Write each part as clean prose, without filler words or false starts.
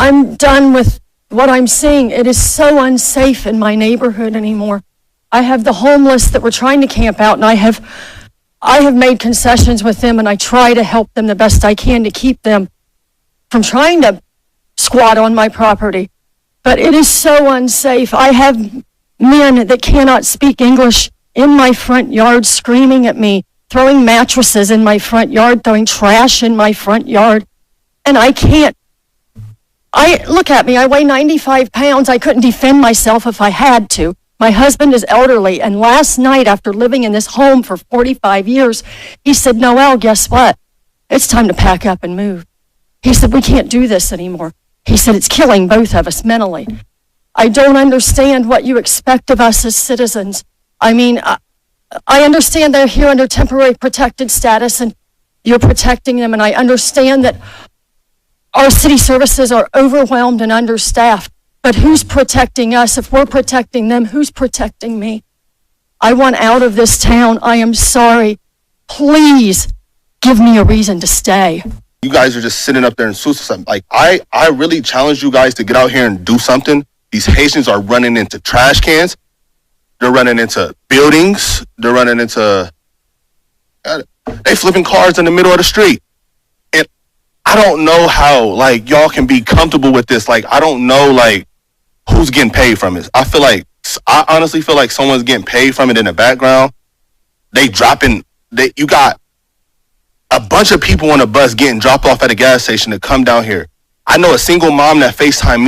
I'm done with what I'm seeing. It is so unsafe in my neighborhood anymore. I have the homeless that were trying to camp out, and I have made concessions with them, and I try to help them the best I can to keep them from trying to squat on my property. But it is so unsafe. I have men that cannot speak English in my front yard screaming at me, throwing mattresses in my front yard, throwing trash in my front yard. And I can't. Look at me, I weigh 95 pounds. I couldn't defend myself if I had to. My husband is elderly, and last night, after living in this home for 45 years, he said, Noelle, guess what? It's time to pack up and move. He said, we can't do this anymore. He said, it's killing both of us mentally. I don't understand what you expect of us as citizens. I mean, I understand they're here under temporary protected status, and you're protecting them, and I understand that our city services are overwhelmed and understaffed. But who's protecting us? If we're protecting them, who's protecting me? I want out of this town. I am sorry. Please give me a reason to stay. You guys are just sitting up there and suicide. Like, I really challenge you guys to get out here and do something. These Haitians are running into trash cans. They're running into buildings. They're running into... They flipping cars in the middle of the street. And I don't know how, like, y'all can be comfortable with this. Like, I don't know, like, who's getting paid from it. I honestly feel like someone's getting paid from it in the background. You got a bunch of people on a bus getting dropped off at a gas station to come down here. I know a single mom that FaceTimed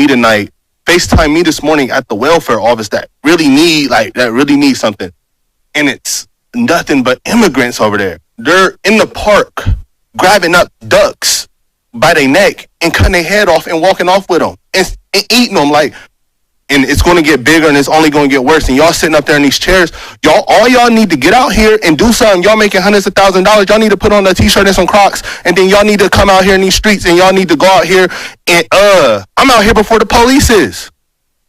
me this morning at the welfare office that really need something. And it's nothing but immigrants over there. They're in the park grabbing up ducks by their neck and cutting their head off and walking off with them and eating them, like, and it's going to get bigger and it's only going to get worse. And y'all sitting up there in these chairs, all y'all need to get out here and do something. Y'all making hundreds of thousands of dollars. Y'all need to put on a t-shirt and some Crocs, and then y'all need to come out here in these streets, and y'all need to go out here and I'm out here before the police is.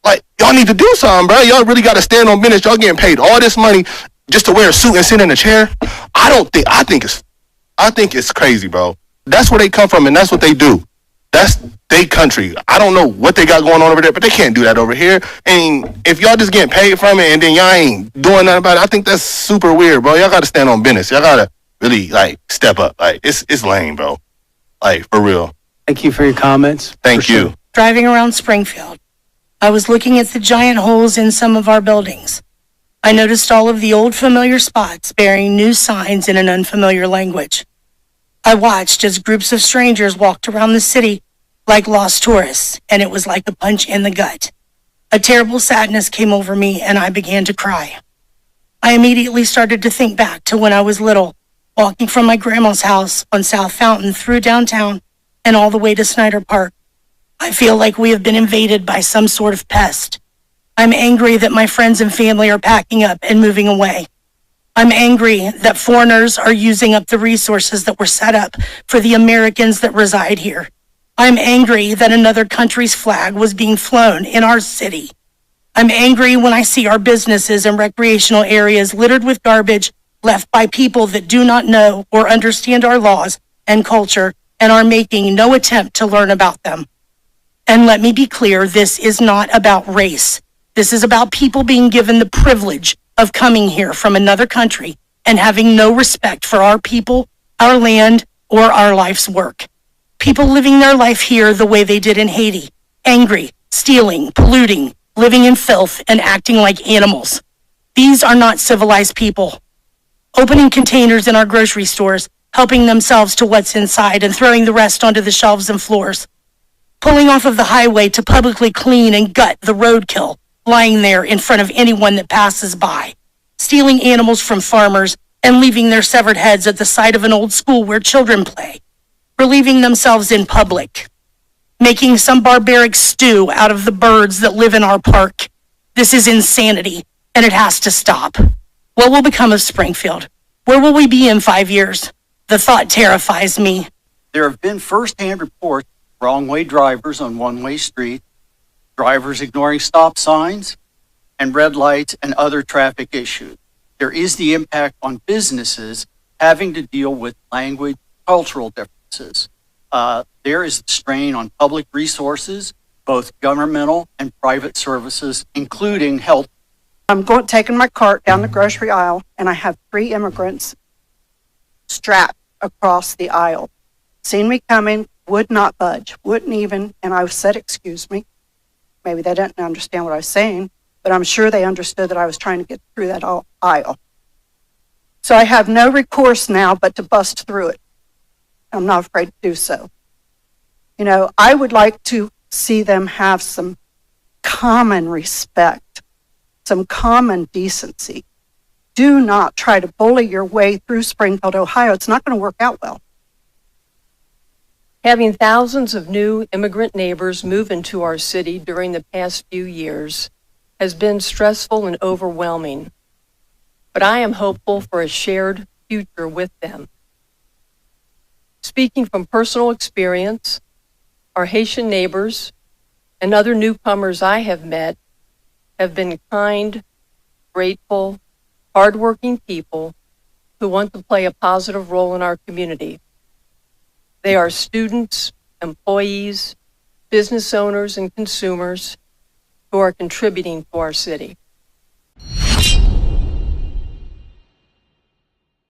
Like, y'all need to do something, bro. Y'all really got to stand on business. Y'all getting paid all this money just to wear a suit and sit in a chair. I think it's crazy, bro. That's where they come from, and that's what they do. That's their country. I don't know what they got going on over there, but they can't do that over here. And if y'all just getting paid from it and then y'all ain't doing nothing about it, I think that's super weird, bro. Y'all got to stand on business. Y'all got to really, like, step up. Like, it's lame, bro. Like, for real. Thank you for your comments. Thank you. Sure. Driving around Springfield, I was looking at the giant holes in some of our buildings. I noticed all of the old familiar spots bearing new signs in an unfamiliar language. I watched as groups of strangers walked around the city like lost tourists, and it was like a punch in the gut. A terrible sadness came over me, and I began to cry. I immediately started to think back to when I was little, walking from my grandma's house on South Fountain through downtown and all the way to Snyder Park. I feel like we have been invaded by some sort of pest. I'm angry that my friends and family are packing up and moving away. I'm angry that foreigners are using up the resources that were set up for the Americans that reside here. I'm angry that another country's flag was being flown in our city. I'm angry when I see our businesses and recreational areas littered with garbage left by people that do not know or understand our laws and culture and are making no attempt to learn about them. And let me be clear, this is not about race. This is about people being given the privilege of coming here from another country and having no respect for our people, our land, or our life's work. People living their life here the way they did in Haiti, angry, stealing, polluting, living in filth, and acting like animals. These are not civilized people. Opening containers in our grocery stores, helping themselves to what's inside and throwing the rest onto the shelves and floors. Pulling off of the highway to publicly clean and gut the roadkill lying there in front of anyone that passes by. Stealing animals from farmers and leaving their severed heads at the side of an old school where children play. Relieving themselves in public. Making some barbaric stew out of the birds that live in our park. This is insanity, and it has to stop. What will become of Springfield? Where will we be in 5 years? The thought terrifies me. There have been first-hand reports of wrong-way drivers on one-way streets, drivers ignoring stop signs, and red lights and other traffic issues. There is the impact on businesses having to deal with language, cultural differences. there is strain on public resources, both governmental and private services, including health. I'm taking my cart down the grocery aisle, and I have 3 immigrants strapped across the aisle. Seen me coming, would not budge, wouldn't even, and I said, excuse me. Maybe they didn't understand what I was saying, but I'm sure they understood that I was trying to get through that aisle. So I have no recourse now but to bust through it. I'm not afraid to do so. You know, I would like to see them have some common respect, some common decency. Do not try to bully your way through Springfield, Ohio. It's not going to work out well. Having thousands of new immigrant neighbors move into our city during the past few years has been stressful and overwhelming, but I am hopeful for a shared future with them. Speaking from personal experience, our Haitian neighbors and other newcomers I have met have been kind, grateful, hardworking people who want to play a positive role in our community. They are students, employees, business owners, and consumers who are contributing to our city.